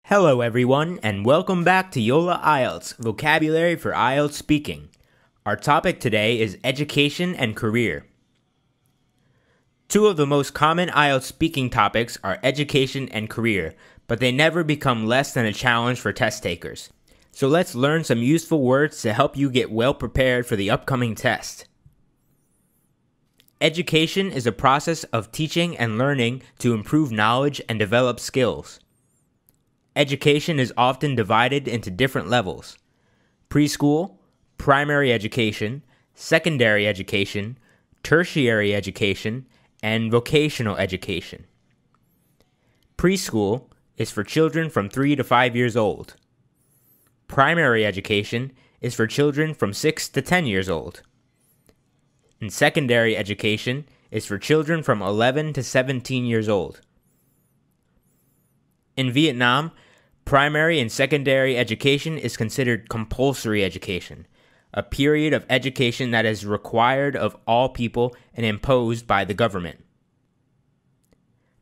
Hello everyone, and welcome back to YOLA IELTS, Vocabulary for IELTS Speaking. Our topic today is education and career. Two of the most common IELTS speaking topics are education and career, but they never become less than a challenge for test takers. So let's learn some useful words to help you get well prepared for the upcoming test. Education is a process of teaching and learning to improve knowledge and develop skills. Education is often divided into different levels: preschool, primary education, secondary education, tertiary education, and vocational education. Preschool is for children from 3 to 5 years old. Primary education is for children from 6 to 10 years old. And secondary education is for children from 11 to 17 years old. In Vietnam, primary and secondary education is considered compulsory education, a period of education that is required of all people and imposed by the government.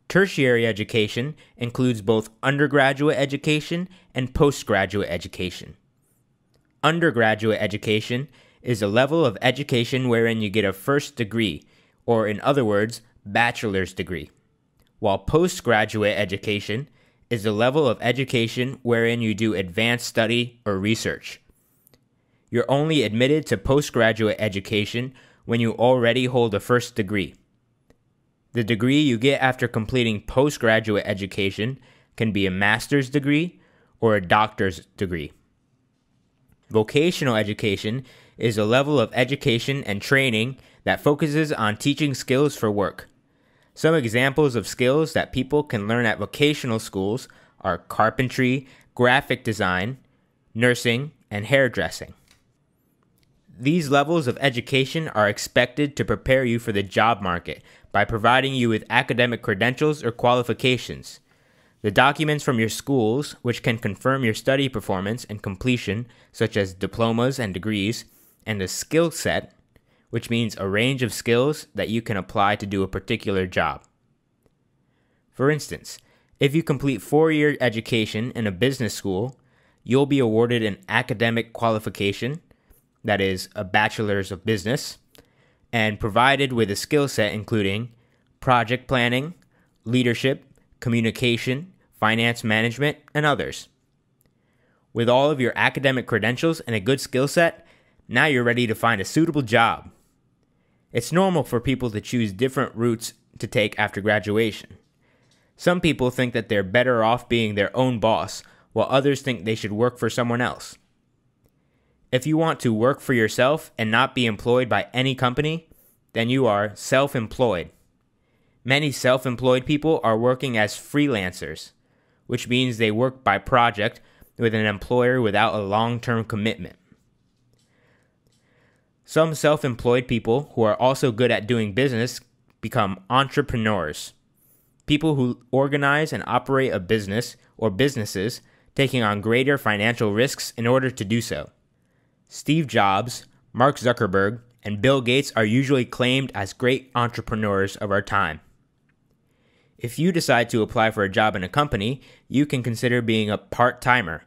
Tertiary education includes both undergraduate education and postgraduate education. Undergraduate education is a level of education wherein you get a first degree, or in other words, bachelor's degree, while postgraduate education is the level of education wherein you do advanced study or research. You're only admitted to postgraduate education when you already hold a first degree. The degree you get after completing postgraduate education can be a master's degree or a doctor's degree. Vocational education is a level of education and training that focuses on teaching skills for work. Some examples of skills that people can learn at vocational schools are carpentry, graphic design, nursing, and hairdressing. These levels of education are expected to prepare you for the job market by providing you with academic credentials or qualifications. The documents from your schools, which can confirm your study performance and completion, such as diplomas and degrees, and a skill set, which means a range of skills that you can apply to do a particular job. For instance, if you complete 4-year education in a business school, you'll be awarded an academic qualification, that is, a bachelor's of business, and provided with a skill set including project planning, leadership, communication, finance management, and others. With all of your academic credentials and a good skill set, now you're ready to find a suitable job. It's normal for people to choose different routes to take after graduation. Some people think that they're better off being their own boss, while others think they should work for someone else. If you want to work for yourself and not be employed by any company, then you are self-employed. Many self-employed people are working as freelancers, which means they work by project with an employer without a long-term commitment. Some self-employed people who are also good at doing business become entrepreneurs, people who organize and operate a business or businesses, taking on greater financial risks in order to do so. Steve Jobs, Mark Zuckerberg, and Bill Gates are usually claimed as great entrepreneurs of our time. If you decide to apply for a job in a company, you can consider being a part-timer,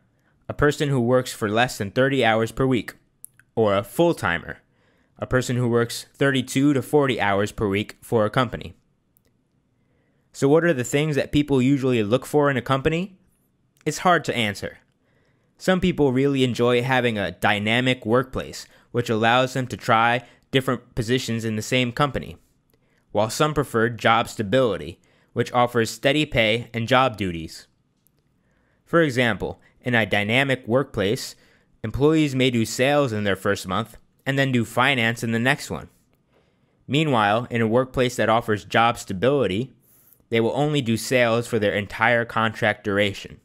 a person who works for less than 30 hours per week, or a full-timer, a person who works 32 to 40 hours per week for a company. So what are the things that people usually look for in a company? It's hard to answer. Some people really enjoy having a dynamic workplace, which allows them to try different positions in the same company, while some prefer job stability, which offers steady pay and job duties. For example, in a dynamic workplace, employees may do sales in their first month and then do finance in the next one. Meanwhile, in a workplace that offers job stability, they will only do sales for their entire contract duration.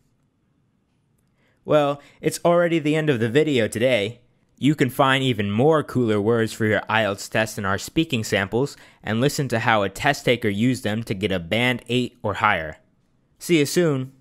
Well, it's already the end of the video today. You can find even more cooler words for your IELTS test in our speaking samples and listen to how a test taker used them to get a band 8 or higher. See you soon!